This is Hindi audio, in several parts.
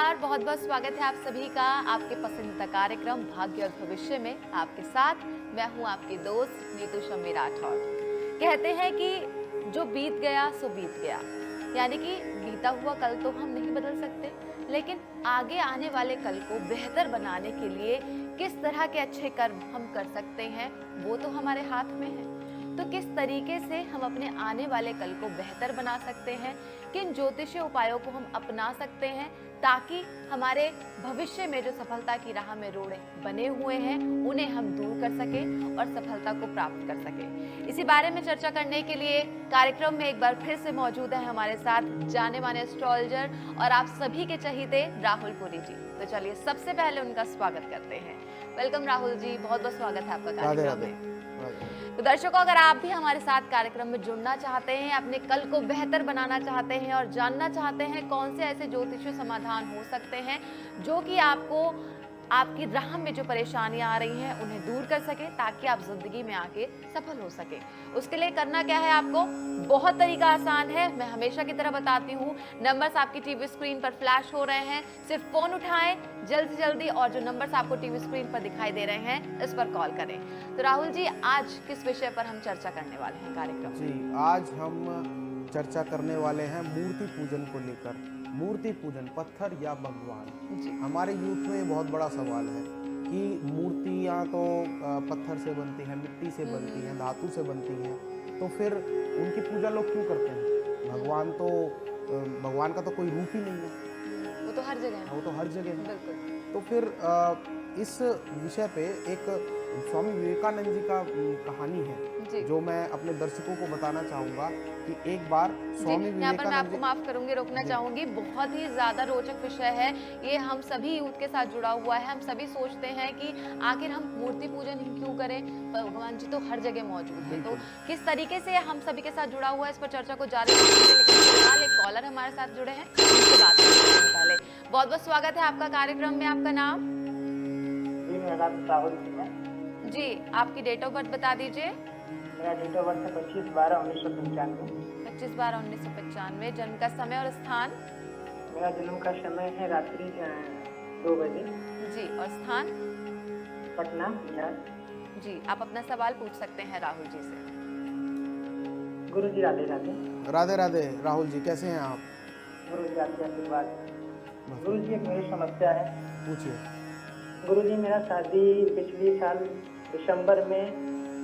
नमस्कार, बहुत बहुत स्वागत है आप सभी का आपके पसंदीदा कार्यक्रम भाग्य और भविष्य में। आपके साथ मैं हूं आपकी दोस्त नीतू शम्मी राठौर। कहते हैं कि जो बीत गया सो बीत गया, यानी कि बीता हुआ कल तो हम नहीं बदल सकते, लेकिन आगे आने वाले कल को बेहतर बनाने के लिए किस तरह के अच्छे कर्म हम कर सकते हैं वो तो हमारे हाथ में है। तो किस तरीके से हम अपने आने वाले कल को बेहतर बना सकते हैं, किन ज्योतिषीय उपायों को हम अपना सकते हैं ताकि हमारे भविष्य में जो सफलता की राह में रोड़े बने हुए हैं उन्हें हम दूर कर सकें और सफलता को प्राप्त कर सकें। इसी बारे में चर्चा करने के लिए कार्यक्रम में एक बार फिर से मौजूद है हमारे साथ जाने माने एस्ट्रोलॉजर और आप सभी के चहीते राहुल पुरी जी। तो चलिए सबसे पहले उनका स्वागत करते हैं। वेलकम राहुल जी, बहुत बहुत स्वागत है आपका कार्यक्रम में। तो दर्शकों, अगर आप भी हमारे साथ कार्यक्रम में जुड़ना चाहते हैं, अपने कल को बेहतर बनाना चाहते हैं और जानना चाहते हैं कौन से ऐसे ज्योतिषीय समाधान हो सकते हैं जो कि आपको आपकी राह में जो परेशानियां आ रही हैं उन्हें दूर कर सके ताकि आप जिंदगी में आगे सफल हो सके, उसके लिए करना क्या है आपको? बहुत तरीका आसान है। मैं हमेशा की तरह बताती हूँ, नंबर्स आपकी टीवी स्क्रीन पर फ्लैश हो रहे हैं, सिर्फ फोन उठाएं जल्द से जल्दी और जो नंबर्स आपको टीवी स्क्रीन पर दिखाई दे रहे हैं इस पर कॉल करें। तो राहुल जी, आज किस विषय पर हम चर्चा करने वाले हैं कार्यक्रम जी? आज हम चर्चा करने वाले हैं मूर्ति पूजन को लेकर। मूर्ति पूजन, पत्थर या भगवान। हमारे यूथ में बहुत बड़ा सवाल है कि मूर्तियाँ तो पत्थर से बनती हैं, मिट्टी से बनती हैं, धातु से बनती हैं, तो फिर उनकी पूजा लोग क्यों करते हैं? भगवान का तो कोई रूप ही नहीं है, वो तो हर जगह है। वो तो हर जगह है। बिल्कुल। तो फिर इस विषय पे एक स्वामी विवेकानंद जी का कहानी है जो मैं अपने दर्शकों को बताना चाहूंगा कि एक बार स्वामी यहाँ पर मैं विवेकानंद आपको माफ करूंगी, रोकना चाहूंगी। बहुत ही ज्यादा रोचक विषय है ये, हम सभी यूथ के साथ जुड़ा हुआ है। हम सभी सोचते हैं कि आखिर हम मूर्ति पूजन ही क्यों करें, भगवान जी तो हर जगह मौजूद है। तो किस तरीके से हम सभी के साथ जुड़ा हुआ है, इस पर चर्चा को जारी रखेंगे। लेकिन फिलहाल एक कॉलर हमारे साथ जुड़े हैं, उनसे बात करने से पहले बहुत बहुत स्वागत है आपका कार्यक्रम में। आपका नाम? जी, मेरा नाम राहुल है। जी, आपकी डेट ऑफ बर्थ बता दीजिए। मेरा डेट ऑफ बर्थ है 25/12/1995। 25/12/1995। जन्म का समय और स्थान? मेरा जन्म का समय है रात्रि 2 बजे। जी, और स्थान? पटना, बिहार। जी, आप अपना सवाल पूछ सकते हैं राहुल जी से। गुरु जी राधे राधे। राधे राधे। राहुल जी कैसे हैं आप? गुरु जी आपके आशीर्वाद। गुरु जी, एक मेरी समस्या है। पूछिए। गुरु जी, मेरा शादी पिछले साल दिसंबर में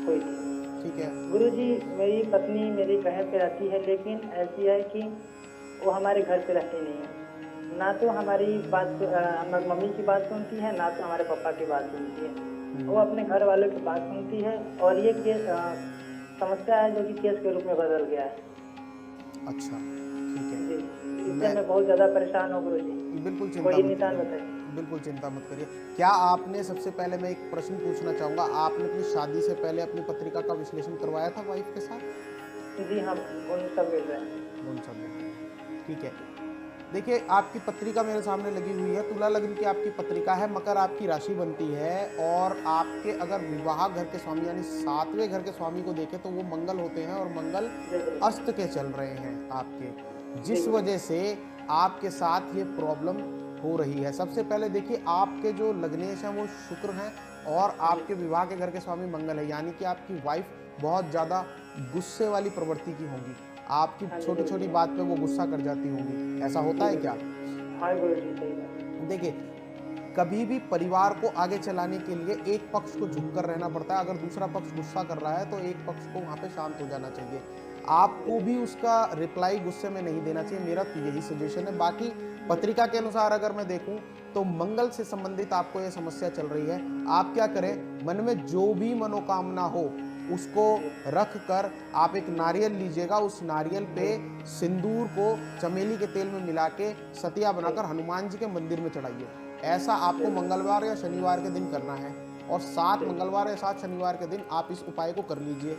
हुई थी। ठीक है। गुरु जी, मेरी पत्नी मेरे घर पे रहती है, लेकिन ऐसी है कि वो हमारे घर पे रहती नहीं है। ना तो हमारी बात मम्मी की बात सुनती है, ना तो हमारे पापा की बात सुनती है। वो अपने घर वालों की बात सुनती है और ये केस समस्या है जो कि केस के रूप में बदल गया है। अच्छा, ठीक है जी, इससे मैं बहुत ज़्यादा परेशान हूँ गुरु जी। बिल्कुल कोई निदान बताइए। बिल्कुल चिंता मत करिए। क्या आपने, सबसे पहले मैं एक प्रश्न पूछना चाहूँगा, आपने अपनी शादी से पहले अपनी पत्रिका का विश्लेषण करवाया था वाइफ के साथ? जी, हम उन सब मिल रहे हैं। उन सब में ठीक है। देखिए, आपकी पत्रिका मेरे सामने लगी हुई है। तुला लग्न की आपकी पत्रिका है, मकर आपकी राशि बनती है और आपके अगर विवाह घर के स्वामी यानी 7वें घर के स्वामी को देखें तो वो मंगल होते हैं और मंगल अस्त के चल रहे हैं आपके, जिस वजह से आपके साथ ये प्रॉब्लम हो रही है। सबसे पहले देखिए, आपके जो लग्नेश हैं वो शुक्र हैं और आपके विवाह के घर के स्वामी मंगल है, यानी कि आपकी वाइफ बहुत ज़्यादा गुस्से वाली प्रवृत्ति की होंगी। आपकी छोटी छोटी बात पे वो गुस्सा कर जाती होंगी। ऐसा होता है क्या? हाँ गुरु जी, सही है। देखिए, कभी भी परिवार को आगे चलाने के लिए एक पक्ष को झुककर रहना पड़ता है। अगर दूसरा पक्ष गुस्सा कर रहा है तो एक पक्ष को वहाँ पे शांत हो जाना चाहिए। आपको भी उसका रिप्लाई गुस्से में नहीं देना चाहिए, मेरा तो यही सजेशन है। बाकी पत्रिका के अनुसार अगर मैं देखूं तो मंगल से संबंधित आपको ये समस्या चल रही है। आप क्या करें, मन में जो भी मनोकामना हो उसको रख कर आप एक नारियल लीजिएगा, उस नारियल पे सिंदूर को चमेली के तेल में मिला के सतिया बनाकर हनुमान जी के मंदिर में चढ़ाइए। ऐसा आपको मंगलवार या शनिवार के दिन करना है और 7 मंगलवार या 7 शनिवार के दिन आप इस उपाय को कर लीजिए।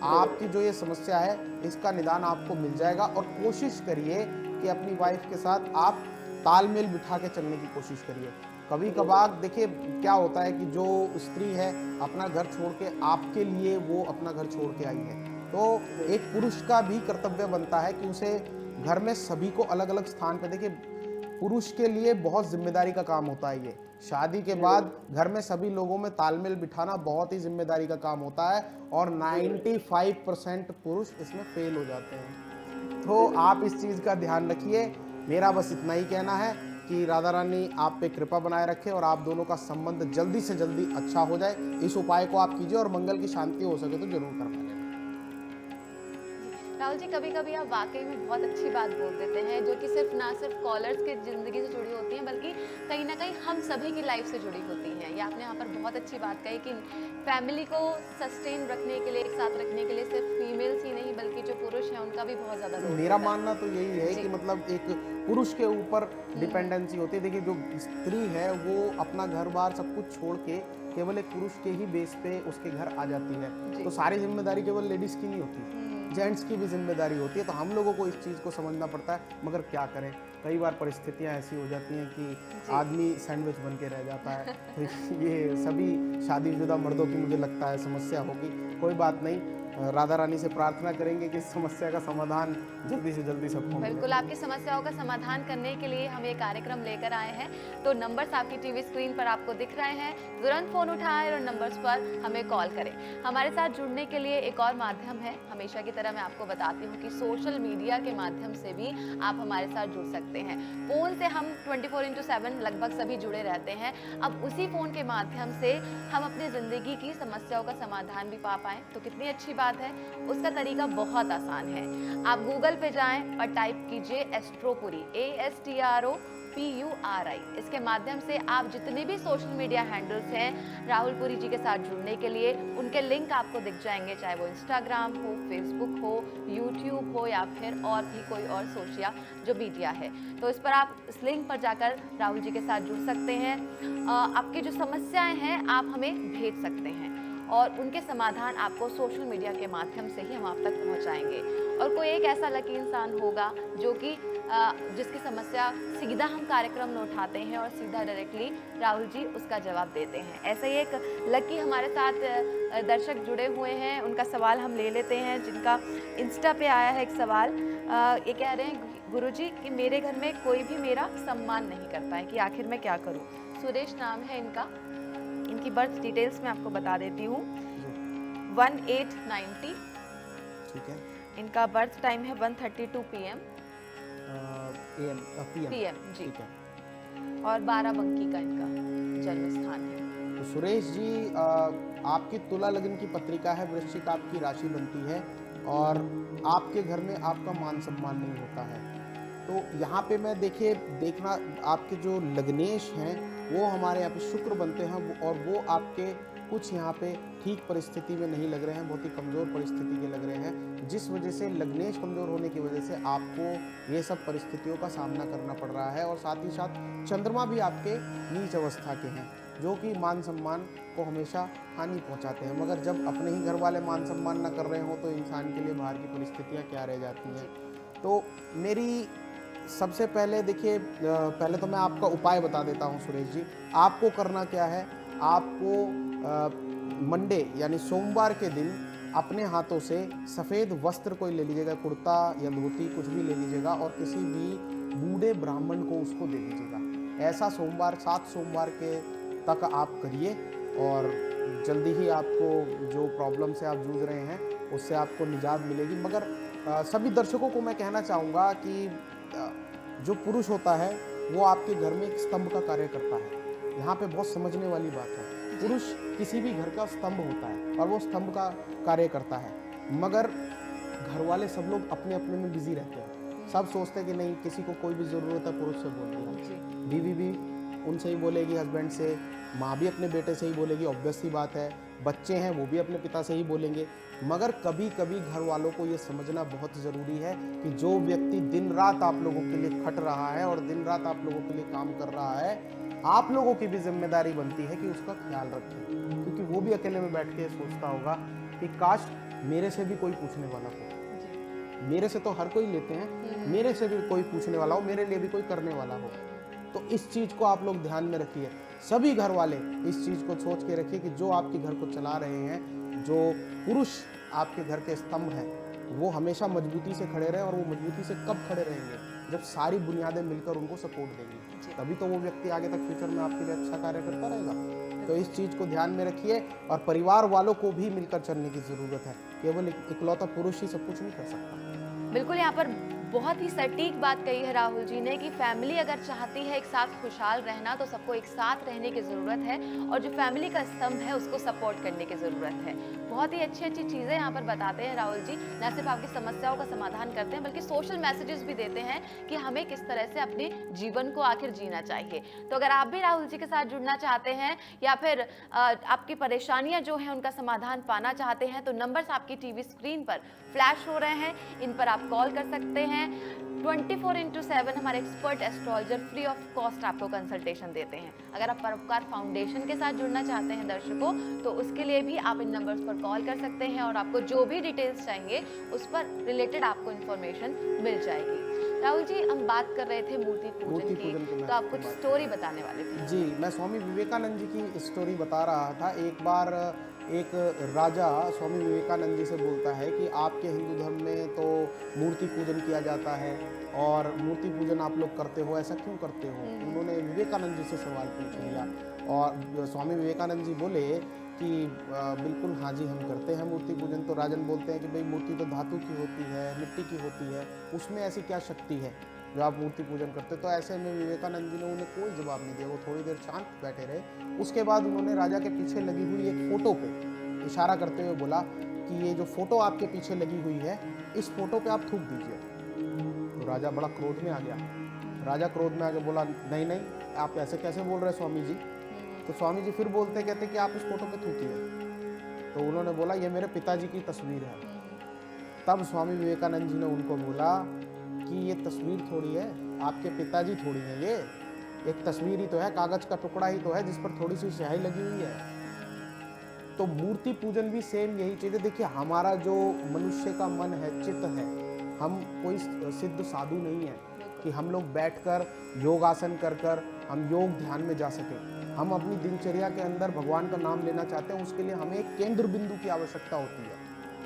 आपकी जो ये समस्या है इसका निदान आपको मिल जाएगा। और कोशिश करिए कि अपनी वाइफ के साथ आप तालमेल बिठा के चलने की कोशिश करिए। कभी कभार देखिए क्या होता है कि जो स्त्री है अपना घर छोड़ के आपके लिए वो अपना घर छोड़ के आई है, तो एक पुरुष का भी कर्तव्य बनता है कि उसे घर में सभी को अलग अलग स्थान पे, देखिए पुरुष के लिए बहुत जिम्मेदारी का काम होता है ये। शादी के बाद घर में सभी लोगों में तालमेल बिठाना बहुत ही जिम्मेदारी का काम होता है और 95% पुरुष इसमें फेल हो जाते हैं। तो आप इस चीज़ का ध्यान रखिए। मेरा बस इतना ही कहना है कि राधा रानी आप पे कृपा बनाए रखे और आप दोनों का संबंध जल्दी से जल्दी अच्छा हो जाए। इस उपाय को आप कीजिए और मंगल की शांति हो सके तो जरूर करवा लेना। राहुल जी, कभी कभी आप वाकई में बहुत अच्छी बात बोल देते हैं जो कि सिर्फ ना सिर्फ कॉलर्स की ज़िंदगी से जुड़ी होती हैं बल्कि कहीं ना कहीं हम सभी की लाइफ से जुड़ी होती हैं। ये आपने यहाँ पर बहुत अच्छी बात कही कि फैमिली को सस्टेन रखने के लिए, एक साथ रखने के लिए सिर्फ फीमेल्स ही नहीं बल्कि जो पुरुष हैं उनका भी बहुत ज़्यादा रोल मेरा होता है। मानना तो यही है कि मतलब एक पुरुष के ऊपर डिपेंडेंसी होती है। देखिए, जो स्त्री है वो अपना घर बार सब कुछ छोड़ के केवल एक पुरुष के ही बेस पे उसके घर आ जाती है। जी। तो सारी जिम्मेदारी केवल लेडीज की नहीं होती, जेंट्स की भी जिम्मेदारी होती है। तो हम लोगों को इस चीज़ को समझना पड़ता है, मगर क्या करें, कई बार परिस्थितियां ऐसी हो जाती हैं कि आदमी सैंडविच बन के रह जाता है। तो ये सभी शादीशुदा मर्दों की मुझे लगता है समस्या होगी। कोई बात नहीं, राधा रानी से प्रार्थना करेंगे कि इस समस्या का समाधान जल्दी से जल्दी सबको मिले। बिल्कुल, आपकी समस्याओं का समाधान करने के लिए हम एक कार्यक्रम लेकर आए हैं। तो नंबर्स आपकी टीवी स्क्रीन पर आपको दिख रहे हैं, तुरंत फ़ोन उठाएं और नंबर्स पर हमें कॉल करें। हमारे साथ जुड़ने के लिए एक और माध्यम है। हमेशा की तरह मैं आपको बताती हूँ कि सोशल मीडिया के माध्यम से भी आप हमारे साथ जुड़ सकते हैं। फ़ोन से हम 24/7 लगभग सभी जुड़े रहते हैं। अब उसी फ़ोन के माध्यम से हम अपनी ज़िंदगी की समस्याओं का समाधान भी पा पाएँ तो कितनी अच्छी बात है। उसका तरीका बहुत आसान है। आप गूगल पे जाएं और टाइप कीजिए एस्ट्रोपुरी, ASTROPURI। इसके माध्यम से आप जितने भी सोशल मीडिया हैंडल्स हैं राहुल पुरी जी के साथ जुड़ने के लिए, उनके लिंक आपको दिख जाएंगे, चाहे वो इंस्टाग्राम हो, फेसबुक हो, यूट्यूब हो या फिर और भी कोई और सोशल जो मीडिया है। तो इस पर आप इस लिंक पर जाकर राहुल जी के साथ जुड़ सकते हैं। आपकी जो समस्याएं हैं आप हमें भेज सकते हैं और उनके समाधान आपको सोशल मीडिया के माध्यम से ही हम आप तक पहुंचाएंगे। और कोई एक ऐसा लकी इंसान होगा जो कि जिसकी समस्या सीधा हम कार्यक्रम में उठाते हैं और सीधा डायरेक्टली राहुल जी उसका जवाब देते हैं। ऐसे ही एक लकी हमारे साथ दर्शक जुड़े हुए हैं, उनका सवाल हम ले लेते हैं। जिनका इंस्टा पे आया है एक सवाल, ये कह रहे हैं गुरुजी कि मेरे घर में कोई भी मेरा सम्मान नहीं करता है कि आखिर मैं क्या करूं। सुरेश नाम है इनका। इनकी बर्थ डिटेल्स मैं आपको बता देती हूँ। 1890, ठीक है। इनका बर्थ टाइम है 1:32 PM PM जी, ठीक है। और बाराबंकी का इनका जन्म स्थान है। तो सुरेश जी, आपकी तुला लग्न की पत्रिका है, वृश्चिक आपकी राशि बनती है और आपके घर में आपका मान सम्मान नहीं होता है। तो यहाँ पे मैं देखना आपके जो लग्नेश हैं वो हमारे यहाँ पे शुक्र बनते हैं और वो आपके कुछ यहाँ पे ठीक परिस्थिति में नहीं लग रहे हैं, बहुत ही कमज़ोर परिस्थिति के लग रहे हैं, जिस वजह से लग्नेश कमज़ोर होने की वजह से आपको ये सब परिस्थितियों का सामना करना पड़ रहा है। और साथ ही साथ चंद्रमा भी आपके नीच अवस्था के हैं जो कि मान सम्मान को हमेशा हानि पहुंचाते हैं। मगर जब अपने ही घर वाले मान सम्मान न कर रहे हो तो इंसान के लिए बाहर की परिस्थितियाँ क्या रह जाती हैं। तो मेरी सबसे पहले देखिए, पहले तो मैं आपका उपाय बता देता हूँ सुरेश जी। आपको करना क्या है, आपको मंडे यानी सोमवार के दिन अपने हाथों से सफ़ेद वस्त्र कोई ले लीजिएगा, कुर्ता या धोती कुछ भी ले लीजिएगा और किसी भी बूढ़े ब्राह्मण को उसको दे दीजिएगा। ऐसा 7 सोमवार के तक आप करिए और जल्दी ही आपको जो प्रॉब्लम से आप जूझ रहे हैं उससे आपको निजात मिलेगी। मगर सभी दर्शकों को मैं कहना चाहूँगा कि जो पुरुष होता है वो आपके घर में एक स्तंभ का कार्य करता है। यहाँ पे बहुत समझने वाली बात है। पुरुष किसी भी घर का स्तंभ होता है और वो स्तंभ का कार्य करता है, मगर घर वाले सब लोग अपने अपने में बिजी रहते हैं। सब सोचते हैं कि नहीं, किसी को कोई भी ज़रूरत है पुरुष से बोल देगा, बीवी भी उनसे ही बोलेगी, हस्बैंड से, माँ भी अपने बेटे से ही बोलेगी, ऑब्वियस सी बात है, बच्चे हैं वो भी अपने पिता से ही बोलेंगे। मगर कभी कभी घर वालों को ये समझना बहुत ज़रूरी है कि जो व्यक्ति दिन रात आप लोगों के लिए खट रहा है और दिन रात आप लोगों के लिए काम कर रहा है, आप लोगों की भी जिम्मेदारी बनती है कि उसका ख्याल रखें। क्योंकि वो भी अकेले में बैठ के सोचता होगा कि काश मेरे से भी कोई पूछने वाला हो। मेरे से तो हर कोई लेते हैं, मेरे से भी कोई पूछने वाला हो, मेरे लिए भी कोई करने वाला हो। तो इस चीज़ को आप लोग ध्यान में रखिए। सभी घर वाले इस चीज़ को सोच के रखिए कि जो आपके घर को चला रहे हैं, जो पुरुष आपके घर के स्तंभ हैं, वो हमेशा मजबूती से खड़े रहे, और वो मजबूती से कब खड़े रहेंगे, जब सारी बुनियादें मिलकर उनको सपोर्ट देंगी, जी। तभी तो वो व्यक्ति आगे तक फ्यूचर में आपके लिए अच्छा कार्य करता रहेगा। तो इस चीज़ को ध्यान में रखिए, और परिवार वालों को भी मिलकर चलने की ज़रूरत है। केवल इकलौता पुरुष ही सब कुछ नहीं कर सकता। बिल्कुल, यहाँ पर बहुत ही सटीक बात कही है राहुल जी ने कि फैमिली अगर चाहती है एक साथ खुशहाल रहना तो सबको एक साथ रहने की ज़रूरत है, और जो फैमिली का स्तंभ है उसको सपोर्ट करने की ज़रूरत है। बहुत ही अच्छी अच्छी चीज़ें यहाँ पर बताते हैं राहुल जी, न सिर्फ आपकी समस्याओं का समाधान करते हैं बल्कि सोशल मैसेजेस भी देते हैं कि हमें किस तरह से अपने जीवन को आखिर जीना चाहिए। तो अगर आप भी राहुल जी के साथ जुड़ना चाहते हैं या फिर आपकी परेशानियां जो हैं उनका समाधान पाना चाहते हैं, तो नंबर्स आपकी टीवी स्क्रीन पर फ्लैश हो रहे हैं, इन पर आप कॉल कर सकते हैं। 24/7 हमारे expert astrologer free of cost आपको कंसल्टेशन देते हैं। अगर आप परोपकार फाउंडेशन के साथ जुड़ना चाहते हैं दर्शकों, तो उसके लिए भी आप इन नंबर्स पर कॉल कर सकते हैं और आपको जो भी डिटेल्स चाहिए उस पर रिलेटेड आपको इन्फॉर्मेशन मिल जाएगी। राहुल जी, हम बात कर रहे थे मूर्ति पूजन की, तो आप कुछ स्टोरी बताने वाले थे। जी, मैं स्वामी विवेकानंद जी की स्टोरी बता रहा था। एक बार एक राजा स्वामी विवेकानंद जी से बोलता है कि आपके हिंदू धर्म में तो मूर्ति पूजन किया जाता है, और मूर्ति पूजन आप लोग करते हो, ऐसा क्यों करते हो? उन्होंने विवेकानंद जी से सवाल पूछ लिया, और स्वामी विवेकानंद जी बोले कि बिल्कुल हाँ जी, हम करते हैं मूर्ति पूजन। तो राजन बोलते हैं कि भाई मूर्ति तो धातु की होती है, मिट्टी की होती है, उसमें ऐसी क्या शक्ति है जो आप मूर्ति पूजन करते? तो ऐसे में विवेकानंद जी ने उन्हें कोई जवाब नहीं दिया, वो थोड़ी देर शांत बैठे रहे। उसके बाद उन्होंने राजा के पीछे लगी हुई एक फ़ोटो पे इशारा करते हुए बोला कि ये जो फ़ोटो आपके पीछे लगी हुई है, इस फ़ोटो पे आप थूक दीजिए। तो राजा बड़ा क्रोध में आ गया। राजा क्रोध में आके बोला, नहीं नहीं, आप ऐसे कैसे बोल रहे हैं स्वामी जी? तो स्वामी जी फिर बोलते कहते कि आप इस फोटो पे थूकिए। तो उन्होंने बोला, ये मेरे पिताजी की तस्वीर है। तब स्वामी विवेकानंद जी ने उनको बोला कि ये तस्वीर थोड़ी है, आपके पिताजी थोड़ी है, ये एक तस्वीर ही तो है, कागज का टुकड़ा ही तो है जिस पर थोड़ी सी स्याही लगी हुई है। तो मूर्ति पूजन भी सेम यही चीज़ है। देखिए, हमारा जो मनुष्य का मन है, चित्त है, हम कोई सिद्ध साधु नहीं है कि हम लोग बैठकर योगासन कर कर हम योग ध्यान में जा सके। हम अपनी दिनचर्या के अंदर भगवान का नाम लेना चाहते हैं, उसके लिए हमें एक केंद्र बिंदु की आवश्यकता होती है।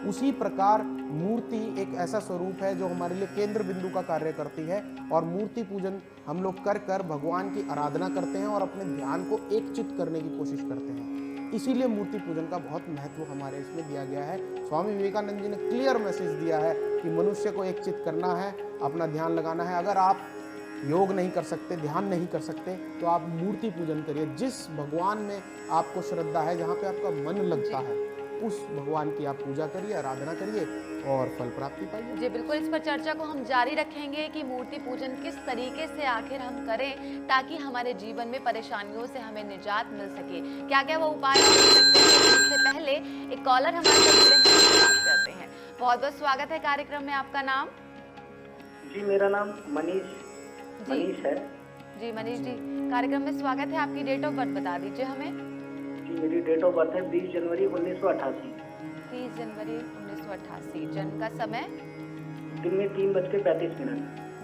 उसी प्रकार मूर्ति एक ऐसा स्वरूप है जो हमारे लिए केंद्र बिंदु का कार्य करती है, और मूर्ति पूजन हम लोग कर कर भगवान की आराधना करते हैं और अपने ध्यान को एक चित्त करने की कोशिश करते हैं। इसीलिए मूर्ति पूजन का बहुत महत्व हमारे इसमें दिया गया है। स्वामी विवेकानंद जी ने क्लियर मैसेज दिया है कि मनुष्य को एक चित्त करना है, अपना ध्यान लगाना है। अगर आप योग नहीं कर सकते, ध्यान नहीं कर सकते, तो आप मूर्ति पूजन करिए। जिस भगवान में आपको श्रद्धा है, जहाँ पे आपका मन लगता है, उस भगवान की आप पूजा करिए, आराधना करिए और फल प्राप्ति पाइए। जी बिल्कुल, इस पर चर्चा को हम जारी रखेंगे कि मूर्ति पूजन किस तरीके से आखिर हम करें ताकि हमारे जीवन में परेशानियों से हमें निजात मिल सके। क्या क्या वो उपाय हम कर सकते हैं, इससे पहले एक कॉलर हमारे साथ जुड़े हैं, उनसे बात करते हैं। बहुत बहुत स्वागत है कार्यक्रम में। आपका नाम? जी, मेरा नाम मनीष है। जी मनीष जी, कार्यक्रम में स्वागत है। आपकी डेट ऑफ बर्थ बता दीजिए हमें। जी, मेरी डेट ऑफ बर्थ है 20 जनवरी 1988। 30 जनवरी 1988। जन्म का समय? दिन में 3:35।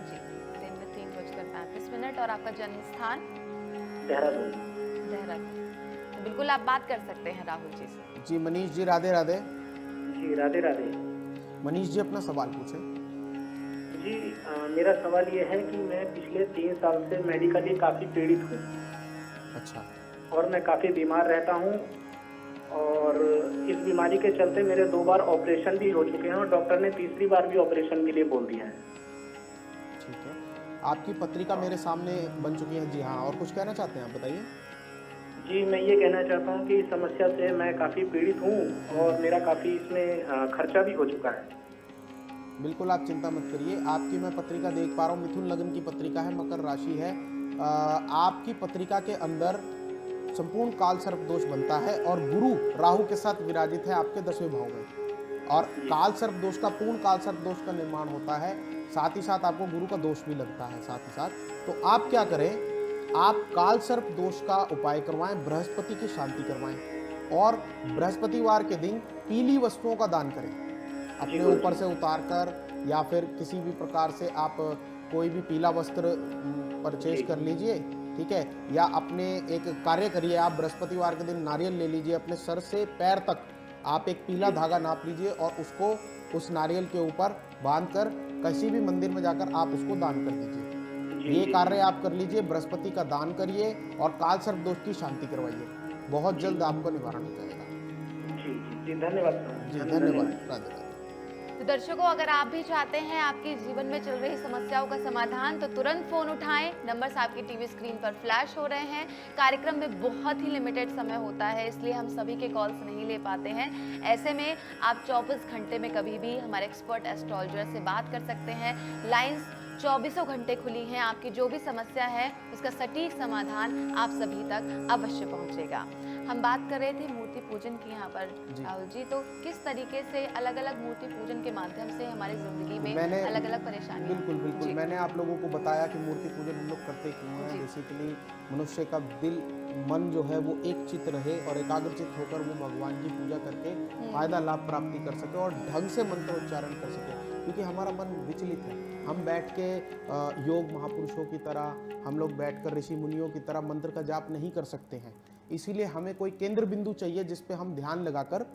जी, दिन में 3:35। और आपका जन्म स्थान? देहरादून। देहरादून। तो बिल्कुल आप बात कर सकते हैं राहुल जी से। जी मनीष जी, राधे राधे। जी, राधे राधे। मनीष जी, अपना सवाल पूछें। जी, मेरा सवाल ये है कि मैं पिछले 3 साल से मेडिकली काफ़ी पीड़ित हूँ। अच्छा। और मैं काफ़ी बीमार रहता हूँ, और इस बीमारी के चलते मेरे 2 बार ऑपरेशन भी हो चुके हैं, और डॉक्टर ने तीसरी बार भी ऑपरेशन के लिए बोल दिया है। ठीक है, आपकी पत्रिका मेरे सामने बन चुकी है। जी हाँ, और कुछ कहना चाहते हैं आप, बताइए। जी, मैं ये कहना चाहता हूँ कि इस समस्या से मैं काफ़ी पीड़ित हूँ, और मेरा काफ़ी इसमें खर्चा भी हो चुका है। बिल्कुल आप चिंता मत करिए, आपकी मैं पत्रिका देख पा रहा हूँ, मिथुन लग्न की पत्रिका है, मकर राशि है। आपकी पत्रिका के अंदर संपूर्ण काल सर्प दोष बनता है, और गुरु राहु के साथ विराजित है आपके 10वें भाव में, और काल सर्प दोष का, पूर्ण काल सर्प दोष का निर्माण होता है। साथ ही साथ आपको गुरु का दोष भी लगता है साथ ही साथ। तो आप क्या करें, आप काल सर्प दोष का उपाय करवाएं, बृहस्पति की शांति करवाएं, और बृहस्पतिवार के दिन पीली वस्तुओं का दान करें। अपने ऊपर से उतार कर या फिर किसी भी प्रकार से आप कोई भी पीला वस्त्र परचेज कर लीजिए, ठीक है। या अपने एक कार्य करिए, आप बृहस्पतिवार के दिन नारियल ले लीजिए, अपने सर से पैर तक आप एक पीला धागा नाप लीजिए और उसको उस नारियल के ऊपर बांधकर किसी भी मंदिर में जाकर आप उसको दान कर दीजिए। ये कार्य आप कर लीजिए, बृहस्पति का दान करिए और काल सर्प दोष की शांति करवाइए, बहुत जल्द आपको निवारण हो जाएगा। जी धन्यवाद जी धन्यवाद। राधे राधे। तो दर्शकों, अगर आप भी चाहते हैं आपके जीवन में चल रही समस्याओं का समाधान, तो तुरंत फोन उठाएं। नंबर्स आपकी टीवी स्क्रीन पर फ्लैश हो रहे हैं। कार्यक्रम में बहुत ही लिमिटेड समय होता है, इसलिए हम सभी के कॉल्स नहीं ले पाते हैं। ऐसे में आप 24 घंटे में कभी भी हमारे एक्सपर्ट एस्ट्रोलॉजर से बात कर सकते हैं। लाइंस 24 घंटे खुली हैं। आपकी जो भी समस्या है उसका सटीक समाधान आप सभी तक अवश्य पहुंचेगा। हम बात कर रहे थे मूर्ति पूजन की यहाँ पर राहुल जी, तो किस तरीके से अलग अलग मूर्ति पूजन के माध्यम से हमारी जिंदगी में अलग अलग परेशानी। बिल्कुल मैंने आप लोगों को बताया कि मूर्ति पूजन हम लोग करते क्यों हैं। बेसिकली मनुष्य का दिल मन जो है वो एक चित्त रहे और एकाग्रचित होकर वो भगवान की पूजा करके फायदा लाभ प्राप्ति कर सके और ढंग से मंत्रोच्चारण कर सके, क्योंकि हमारा मन विचलित है। हम बैठ के योग महापुरुषों की तरह, हम लोग बैठकर ऋषि मुनियों की तरह मंत्र का जाप नहीं कर सकते हैं। इसीलिए हमें कोई केंद्र बिंदु चाहिए जिस पे हम ध्यान लगाकर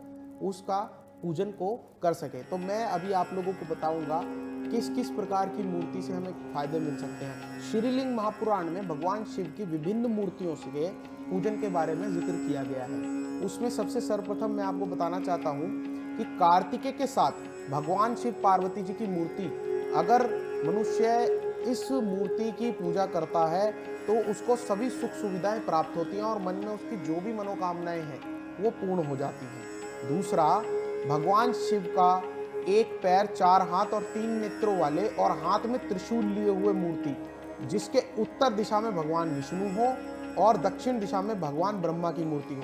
उसका पूजन को कर सके। तो मैं अभी आप लोगों को बताऊंगा किस किस प्रकार की मूर्ति से हमें फायदे मिल सकते हैं। श्रीलिंग महापुराण में भगवान शिव की विभिन्न मूर्तियों से पूजन के बारे में जिक्र किया गया है। उसमें सबसे सर्वप्रथम मैं आपको बताना चाहता हूँ कि कार्तिकेय के साथ भगवान शिव पार्वती जी की मूर्ति, अगर मनुष्य इस मूर्ति की पूजा करता है तो उसको सभी सुख सुविधाएं प्राप्त होती हैं और मन में उसकी जो भी मनोकामनाएं हैं वो पूर्ण हो जाती हैं। दूसरा, भगवान शिव का एक पैर, 4 हाथ और 3 नेत्रों वाले और हाथ में त्रिशूल लिए हुए मूर्ति, जिसके उत्तर दिशा में भगवान विष्णु हो और दक्षिण दिशा में भगवान ब्रह्मा की मूर्ति हो,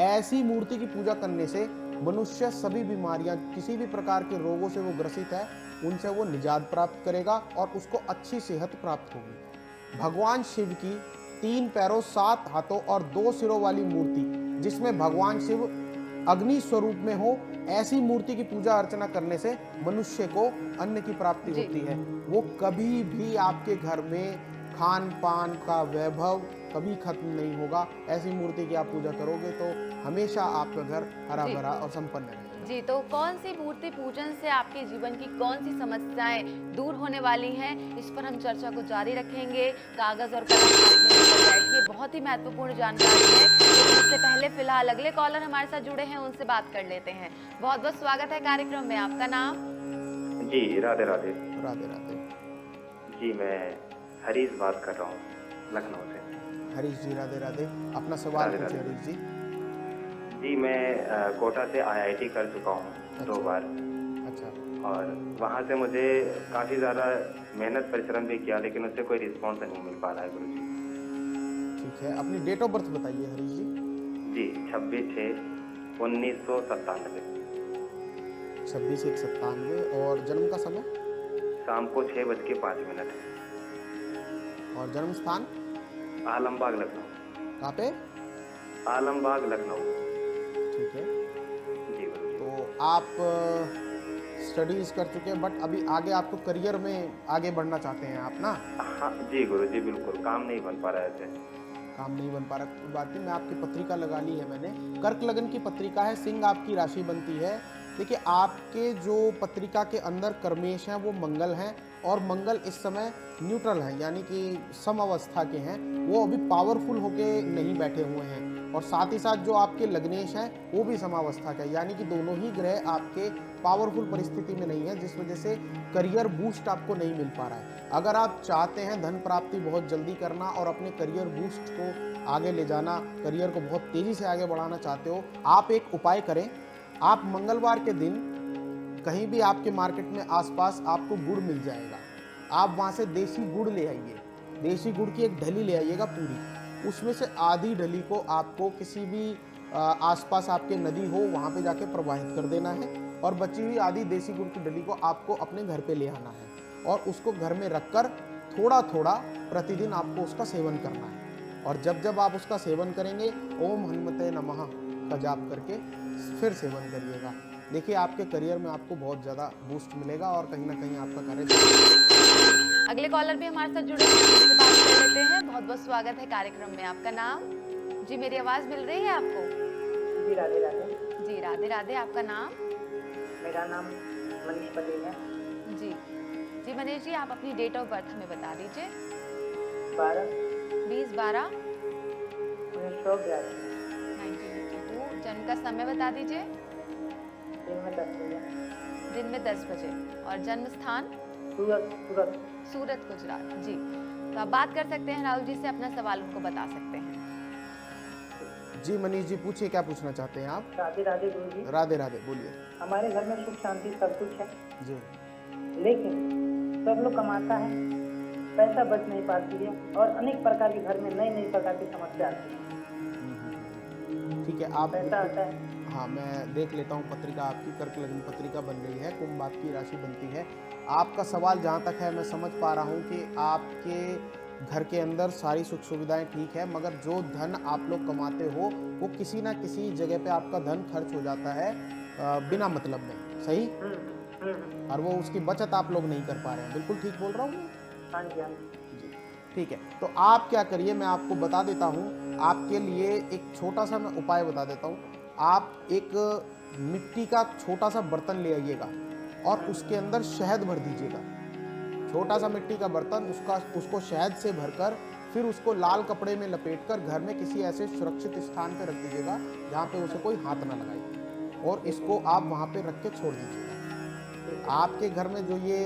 ऐसी मूर्ति की पूजा करने से मनुष्य सभी बीमारियां, किसी भी प्रकार के रोगों से वो ग्रसित है उनसे वो निजात प्राप्त करेगा और उसको अच्छी सेहत प्राप्त होगी। भगवान शिव की 3 पैरों, 7 हाथों और 2 सिरों वाली मूर्ति, जिसमें भगवान शिव अग्नि स्वरूप में हो, ऐसी मूर्ति की पूजा अर्चना करने से मनुष्य को अन्न की प्राप्ति होती है। वो कभी भी आपके घर में खान पान का वैभव कभी खत्म नहीं होगा। ऐसी मूर्ति की आप पूजा करोगे तो हमेशा आपका घर हरा भरा और संपन्न रहेगा। जी, तो कौन सी मूर्ति पूजन से आपके जीवन की कौन सी समस्याएं दूर होने वाली हैं, इस पर हम चर्चा को जारी रखेंगे। कागज और कलम हाथ में लेकर बैठिए, बहुत ही महत्वपूर्ण जानकारी है। लेकिन इससे पहले फिलहाल अगले कॉलर हमारे साथ जुड़े हैं, उनसे बात कर लेते हैं। बहुत बहुत स्वागत है कार्यक्रम में। आपका नाम? जी राधे राधे। राधे राधे। जी मैं हरीश बात कर रहा हूँ लखनऊ से। हरीश जी राधे राधे। अपना सवाल पूछिए हरीश जी। जी मैं कोटा से IIT कर चुका हूँ 2 बार। अच्छा। और वहाँ से मुझे काफ़ी ज़्यादा मेहनत परिश्रम भी किया, लेकिन उससे कोई रिस्पॉन्स नहीं मिल पा रहा है गुरु जी। ठीक है, अपनी डेट ऑफ बर्थ बताइए हरीश जी। जी 26/6/1997। 26/1/97। और जन्म का समय? शाम को 6:05। और जन्म स्थान? आलमबाग लखनऊ। कहाँ पे? आलमबाग लखनऊ। ठीक है। जी गुरु जी। तो आप स्टडीज कर चुके हैं, बट अभी आगे आपको करियर में आगे बढ़ना चाहते हैं आप ना? हाँ जी गुरु जी, बिल्कुल काम नहीं बन पा रहा है ऐसे। काम नहीं बन पा रहा, कोई बात नहीं। मैं आपकी पत्रिका लगा ली है मैंने, कर्क लगन की पत्रिका है, सिंह आपकी राशि बनती है। देखिए, आपके जो पत्रिका के अंदर कर्मेश हैं वो मंगल हैं, और मंगल इस समय न्यूट्रल हैं, यानी कि सम अवस्था के हैं। वो अभी पावरफुल होके नहीं बैठे हुए हैं। और साथ ही साथ जो आपके लग्नेश हैं वो भी समावस्था के, यानी कि दोनों ही ग्रह आपके पावरफुल परिस्थिति में नहीं है, जिस वजह से करियर बूस्ट आपको नहीं मिल पा रहा है। अगर आप चाहते हैं धन प्राप्ति बहुत जल्दी करना और अपने करियर बूस्ट को आगे ले जाना, करियर को बहुत तेज़ी से आगे बढ़ाना चाहते हो, आप एक उपाय करें। आप मंगलवार के दिन कहीं भी आपके मार्केट में आसपास आपको गुड़ मिल जाएगा, आप वहाँ से देसी गुड़ ले आइए। देसी गुड़ की एक ढली ले आइएगा पूरी, उसमें से आधी ढली को आपको किसी भी आसपास आपके नदी हो वहाँ पे जाके प्रवाहित कर देना है, और बची हुई आधी देसी गुड़ की ढली को आपको अपने घर पे ले आना है और उसको घर में रखकर थोड़ा थोड़ा प्रतिदिन आपको उसका सेवन करना है। और जब जब आप उसका सेवन करेंगे, ओम हनुमते नमः का जाप करके फिर सेवन करिएगा। देखिए, आपके करियर में आपको बहुत ज़्यादा बूस्ट मिलेगा और कहीं ना कहीं आपका कार्य। अगले कॉलर भी हमारे साथ जुड़े हैं, उनसे बात कर लेते हैं। बहुत बहुत स्वागत है कार्यक्रम में। आपका नाम? जी, मेरी आवाज़ मिल रही है आपको? जी राधे राधे। जी राधे राधे। आपका नाम? मेरा नाम मनीष पटेल है। जी जी मनीष जी, आप अपनी डेट ऑफ बर्थ हमें बता दीजिए। 12/1982। 1982। जन्म का समय बता दीजिए। दिन में 10 बजे। दिन में 10 बजे। और जन्म स्थान? सूरत। सूरत गुजरात। जी, तो आप बात कर सकते हैं राहुल जी से, अपना सवाल उनको बता सकते हैं। जी मनीष जी, पूछिए क्या पूछना चाहते हैं आप। राधे राधे गुरु जी। राधे राधे, बोलिए। हमारे घर में सुख शांति सब कुछ है, जी लेकिन सब लोग कमाता है, पैसा बच नहीं पाती है और अनेक प्रकार के घर में नई नई प्रकार की समस्या आती है। ठीक है, आप पैसा आता है। हाँ, मैं देख लेता हूँ पत्रिका आपकी। कर्क लग्न पत्रिका बन रही है, कुंभ आपकी राशि बनती है। आपका सवाल जहाँ तक है मैं समझ पा रहा हूँ कि आपके घर के अंदर सारी सुख सुविधाएं ठीक है, मगर जो धन आप लोग कमाते हो वो किसी ना किसी जगह पे आपका धन खर्च हो जाता है बिना मतलब में, सही? और वो उसकी बचत आप लोग नहीं कर पा रहे हैं। बिल्कुल ठीक बोल रहा हूँ? हाँ जी, हाँ जी। जी, ठीक है। तो आप क्या करिए, मैं आपको बता देता हूँ। आपके लिए एक छोटा सा मैं उपाय बता देता हूँ। आप एक मिट्टी का छोटा सा बर्तन ले आइएगा और उसके अंदर शहद भर दीजिएगा। छोटा सा मिट्टी का बर्तन, उसको शहद से भरकर फिर उसको लाल कपड़े में लपेटकर घर में किसी ऐसे सुरक्षित स्थान पे रख दीजिएगा जहाँ पे उसे कोई हाथ ना लगाए, और इसको आप वहाँ पे रख के छोड़ दीजिएगा। आपके घर में जो ये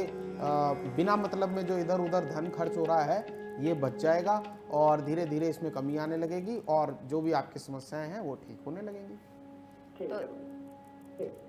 बिना मतलब में जो इधर उधर धन खर्च हो रहा है, ये बच जाएगा और धीरे धीरे इसमें कमी आने लगेगी और जो भी आपकी समस्याएं हैं वो ठीक होने लगेंगी। ठीक है। ठीक।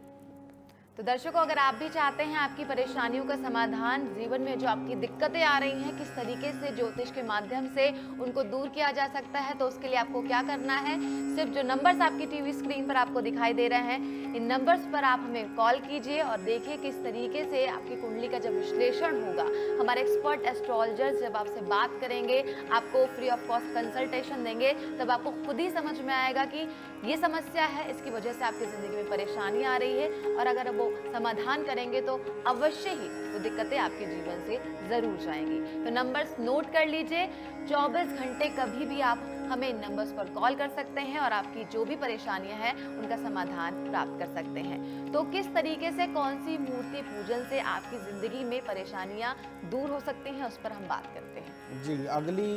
तो दर्शकों, अगर आप भी चाहते हैं आपकी परेशानियों का समाधान, जीवन में जो आपकी दिक्कतें आ रही हैं किस तरीके से ज्योतिष के माध्यम से उनको दूर किया जा सकता है, तो उसके लिए आपको क्या करना है, सिर्फ जो नंबर्स आपकी टीवी स्क्रीन पर आपको दिखाई दे रहे हैं, इन नंबर्स पर आप हमें कॉल कीजिए और देखिए किस तरीके से आपकी कुंडली का जब विश्लेषण होगा, हमारे एक्सपर्ट एस्ट्रोलॉजर्स जब आपसे बात करेंगे, आपको फ्री ऑफ कॉस्ट कंसल्टेशन देंगे, तब आपको खुद ही समझ में आएगा कि ये समस्या है, इसकी वजह से आपकी जिंदगी में परेशानी आ रही है, और अगर वो समाधान करेंगे तो अवश्य ही वो दिक्कतें आपके जीवन से जरूर जाएंगी। तो नंबर्स नोट कर लीजिए। 24 घंटे कभी भी आप हमें इन नंबर्स पर कॉल कर सकते हैं और आपकी जो भी परेशानियां हैं उनका समाधान प्राप्त कर सकते हैं। तो किस तरीके से, कौन सी मूर्ति पूजन से आपकी जिंदगी में परेशानियां दूर हो सकती हैं, उस पर हम बात करते हैं। जी, अगली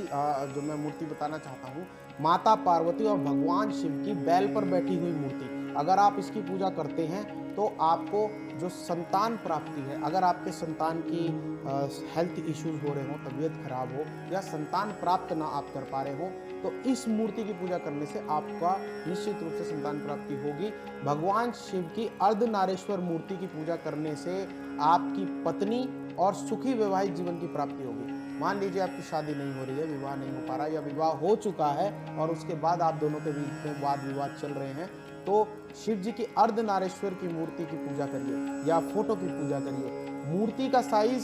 जो मैं मूर्ति बताना चाहता हूँ, माता पार्वती और भगवान शिव की बैल पर बैठी हुई मूर्ति। अगर आप इसकी पूजा करते हैं तो आपको जो संतान प्राप्ति है, अगर आपके संतान की हेल्थ इश्यूज हो रहे हो, तबीयत खराब हो या संतान प्राप्त ना आप कर पा रहे हो, तो इस मूर्ति की पूजा करने से आपका निश्चित रूप से संतान प्राप्ति होगी। भगवान शिव की अर्धनारेश्वर मूर्ति की पूजा करने से आपकी पत्नी और सुखी वैवाहिक जीवन की प्राप्ति होगी। मान लीजिए आपकी शादी नहीं हो रही है, विवाह नहीं हो पा रहा या विवाह हो चुका है और उसके बाद आप दोनों के बीच में वाद विवाद चल रहे हैं, तो शिव जी की अर्धनारेश्वर की मूर्ति की पूजा करिए या फोटो की पूजा करिए। मूर्ति का साइज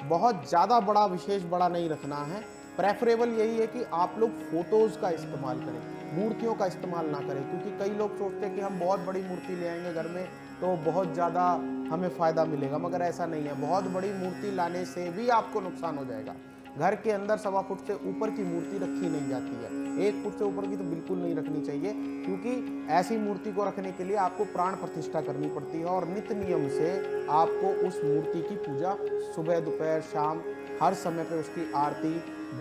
बहुत ज़्यादा बड़ा, विशेष बड़ा नहीं रखना है। प्रेफरेबल यही है कि आप लोग फोटोज़ का इस्तेमाल करें, मूर्तियों का इस्तेमाल ना करें, क्योंकि कई लोग सोचते हैं कि हम बहुत बड़ी मूर्ति ले आएंगे घर में तो बहुत ज़्यादा हमें फ़ायदा मिलेगा, मगर ऐसा नहीं है। बहुत बड़ी मूर्ति लाने से भी आपको नुकसान हो जाएगा। घर के अंदर 1.25 फुट से ऊपर की मूर्ति रखी नहीं जाती है, 1 फुट से ऊपर की तो बिल्कुल नहीं रखनी चाहिए, क्योंकि ऐसी मूर्ति को रखने के लिए आपको प्राण प्रतिष्ठा करनी पड़ती है और नित्य नियम से आपको उस मूर्ति की पूजा सुबह दोपहर शाम हर समय पे उसकी आरती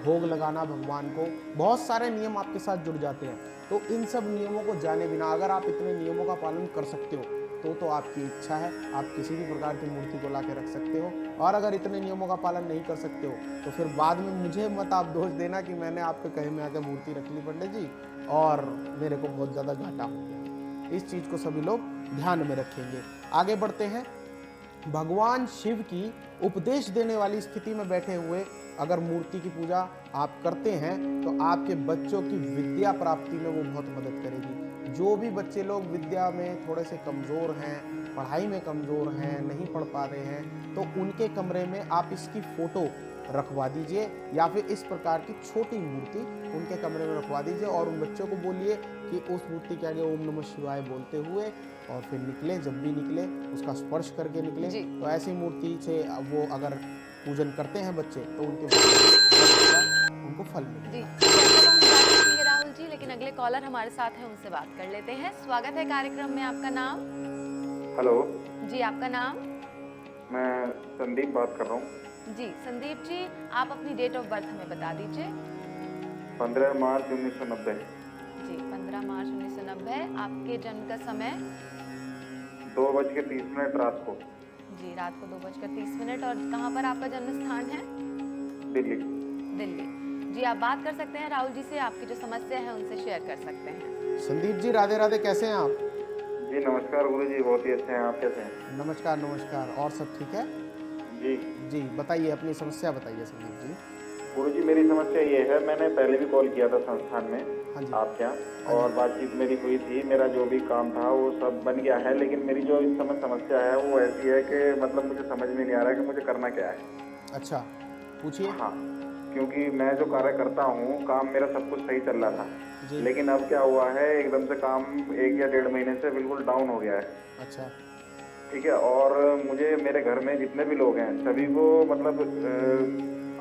भोग लगाना भगवान को, बहुत सारे नियम आपके साथ जुड़ जाते हैं। तो इन सब नियमों को जाने बिना अगर आप इतने नियमों का पालन कर सकते हो तो आपकी इच्छा है, आप किसी भी प्रकार की मूर्ति को ला के रख सकते हो। और अगर इतने नियमों का पालन नहीं कर सकते हो तो फिर बाद में मुझे मत आप दोष देना कि मैंने आपके कहे में आकर मूर्ति रख ली पंडित जी और मेरे को बहुत ज़्यादा घाटा हो गया। इस चीज़ को सभी लोग ध्यान में रखेंगे। आगे बढ़ते हैं। भगवान शिव की उपदेश देने वाली स्थिति में बैठे हुए अगर मूर्ति की पूजा आप करते हैं तो आपके बच्चों की विद्या प्राप्ति में वो बहुत मदद करेगी। जो भी बच्चे लोग विद्या में थोड़े से कमज़ोर हैं, पढ़ाई में कमज़ोर हैं, नहीं पढ़ पा रहे हैं, तो उनके कमरे में आप इसकी फ़ोटो रखवा दीजिए या फिर इस प्रकार की छोटी मूर्ति उनके कमरे में रखवा दीजिए और उन बच्चों को बोलिए कि उस मूर्ति के आगे ओम नमः शिवाय बोलते हुए और फिर निकले, जब भी निकले उसका स्पर्श करके निकले। तो ऐसी मूर्ति से वो अगर पूजन करते हैं बच्चे तो उनको फल मिलेगा। राहुल जी, लेकिन अगले कॉलर हमारे साथ हैं, उनसे बात कर लेते हैं। स्वागत है कार्यक्रम में, आपका नाम? हेलो जी, आपका नाम? मैं संदीप बात कर रहा हूँ। जी संदीप जी, आप अपनी डेट ऑफ बर्थ हमें बता दीजिए। 15 मार्च 1990। जी 15 मार्च 1990। आपके जन्म का समय? 2:30 रात को। जी रात को 2:30। और कहाँ पर आपका जन्म स्थान है? दिल्ली। दिल्ली। जी आप बात कर सकते हैं राहुल जी से, आपकी जो समस्या है उनसे शेयर कर सकते हैं। संदीप जी राधे राधे, कैसे हैं आप? जी नमस्कार गुरुजी, बहुत ही अच्छे हैं, आप कैसे हैं? नमस्कार नमस्कार, और सब ठीक है? जी जी बताइए, अपनी समस्या बताइए संदीप जी। गुरुजी, मेरी समस्या ये है, मैंने पहले भी कॉल किया था संस्थान में हाँ जी। आपके यहाँ, और बातचीत मेरी हुई थी। मेरा जो भी काम था वो सब बन गया है, लेकिन मेरी जो इस समय समस्या है वो ऐसी है कि मतलब मुझे समझ में नहीं आ रहा कि मुझे करना क्या है। अच्छा पूछिए। हाँ, क्योंकि मैं जो कार्य करता हूँ, काम मेरा सब कुछ सही चल रहा था, जी। लेकिन अब क्या हुआ है, एकदम से काम 1 या 1.5 महीने से बिल्कुल डाउन हो गया है। अच्छा ठीक है, और मुझे मेरे घर में जितने भी लोग हैं सभी को मतलब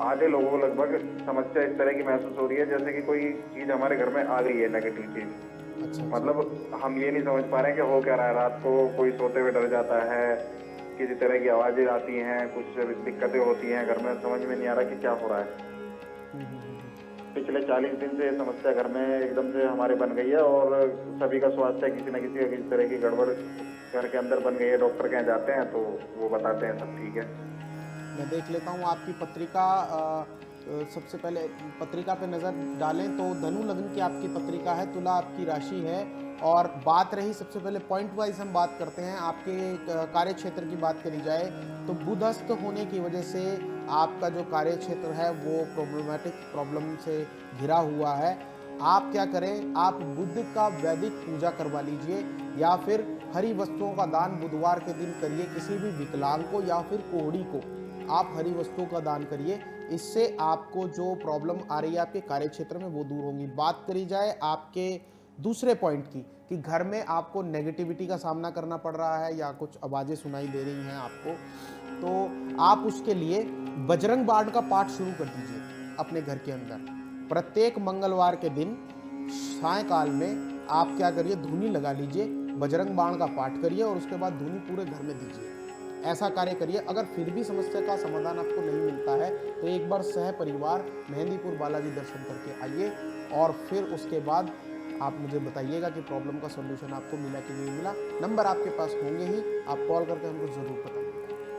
आधे लोगों को लगभग समस्या इस तरह की महसूस हो रही है जैसे कि कोई चीज़ हमारे घर में आ गई है, नेगेटिव चीज़। अच्छा। मतलब हम ये नहीं समझ पा रहे हैं कि हो क्या रहा है। रात को कोई सोते हुए डर जाता है, किसी तरह की आवाज़ें आती हैं, कुछ दिक्कतें होती हैं घर में, समझ में नहीं आ रहा कि क्या हो रहा है। पिछले 40 दिन से ये समस्या घर में एकदम से हमारे बन गई है, और सभी का स्वास्थ्य किसी न किसी तरह की गड़बड़ घर के अंदर बन गई है। डॉक्टर के यहाँ जाते हैं तो वो बताते हैं सब ठीक है। मैं देख लेता हूँ आपकी पत्रिका। सबसे पहले पत्रिका पे नज़र डालें तो धनु लग्न की आपकी पत्रिका है, तुला आपकी राशि है। और बात रही, सबसे पहले पॉइंट वाइज हम बात करते हैं। आपके कार्य क्षेत्र की बात करी जाए तो बुधस्थ होने की वजह से आपका जो कार्य क्षेत्र है वो प्रॉब्लम से घिरा हुआ है। आप क्या करें, आप बुध का वैदिक पूजा करवा लीजिए, या फिर हरी वस्तुओं का दान बुधवार के दिन करिए। किसी भी विकलांग को या फिर कोढ़ी को आप हरी वस्तुओं का दान करिए। इससे आपको जो प्रॉब्लम आ रही है आपके कार्य क्षेत्र में वो दूर होंगी। बात करी जाए आपके दूसरे पॉइंट की कि घर में आपको नेगेटिविटी का सामना करना पड़ रहा है या कुछ आवाज़ें सुनाई दे रही हैं आपको, तो आप उसके लिए बजरंग बाण का पाठ शुरू कर दीजिए अपने घर के अंदर। प्रत्येक मंगलवार के दिन सायंकाल में आप क्या करिए, धूनी लगा लीजिए, बजरंग बाण का पाठ करिए और उसके बाद धूनी पूरे घर में दीजिए। ऐसा कार्य करिए। अगर फिर भी समस्या का समाधान आपको नहीं मिलता है तो एक बार सह परिवार मेहंदीपुर बालाजी दर्शन करके आइए, और फिर उसके बाद आप मुझे बताइएगा कि प्रॉब्लम का सॉल्यूशन आपको मिला कि नहीं मिला। नंबर आपके पास होंगे ही, आप कॉल करके हमको ज़रूर बताइए।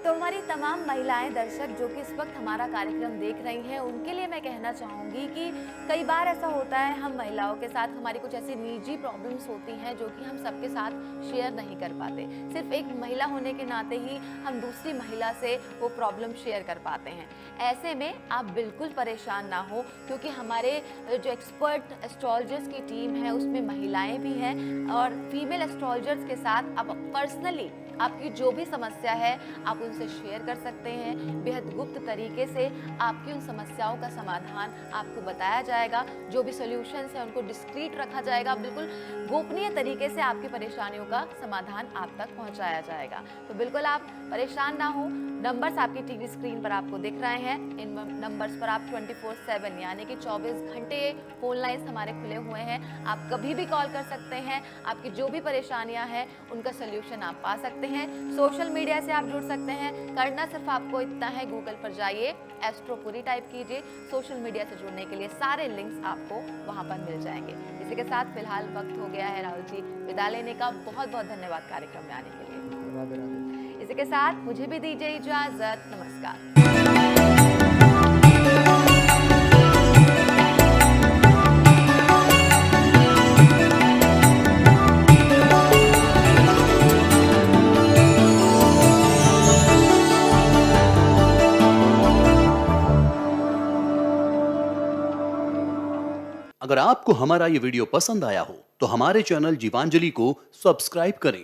तो हमारी तमाम महिलाएं दर्शक जो कि इस वक्त हमारा कार्यक्रम देख रही हैं, उनके लिए मैं कहना चाहूँगी कि कई बार ऐसा होता है हम महिलाओं के साथ हमारी कुछ ऐसी निजी प्रॉब्लम्स होती हैं जो कि हम सबके साथ शेयर नहीं कर पाते। सिर्फ एक महिला होने के नाते ही हम दूसरी महिला से वो प्रॉब्लम शेयर कर पाते हैं। ऐसे में आप बिल्कुल परेशान ना हो, क्योंकि हमारे जो एक्सपर्ट एस्ट्रोलॉजर्स की टीम है उसमें महिलाएँ भी हैं, और फीमेल एस्ट्रोलॉजर्स के साथ आप पर्सनली आपकी जो भी समस्या है आप उनसे शेयर कर सकते हैं। बेहद गुप्त तरीके से आपकी उन समस्याओं का समाधान आपको बताया जाएगा। जो भी सॉल्यूशंस हैं उनको डिस्क्रीट रखा जाएगा, बिल्कुल गोपनीय तरीके से आपकी परेशानियों का समाधान आप तक पहुंचाया जाएगा। तो बिल्कुल आप परेशान ना हो। नंबर्स आपकी टीवी स्क्रीन पर आपको दिख रहे हैं। इन नंबर्स पर आप 24/7 यानी कि 24 घंटे फोन लाइन्स हमारे खुले हुए हैं। आप कभी भी कॉल कर सकते हैं। आपकी जो भी परेशानियां हैं उनका सल्यूशन आप पा सकते हैं। सोशल मीडिया से आप जुड़ सकते हैं। करना सिर्फ आपको इतना है, गूगल पर जाइए, एस्ट्रोपुरी टाइप कीजिए। सोशल मीडिया से जुड़ने के लिए सारे लिंक्स आपको वहां पर मिल जाएंगे। इसी के साथ फिलहाल वक्त हो गया है राहुल जी विदा लेने का। बहुत बहुत धन्यवाद कार्यक्रम में आने के लिए। राधे राधे। इसी के साथ मुझे भी दीजिए इजाजत। नमस्कार। अगर आपको हमारा ये वीडियो पसंद आया हो तो हमारे चैनल जीवांजलि को सब्सक्राइब करें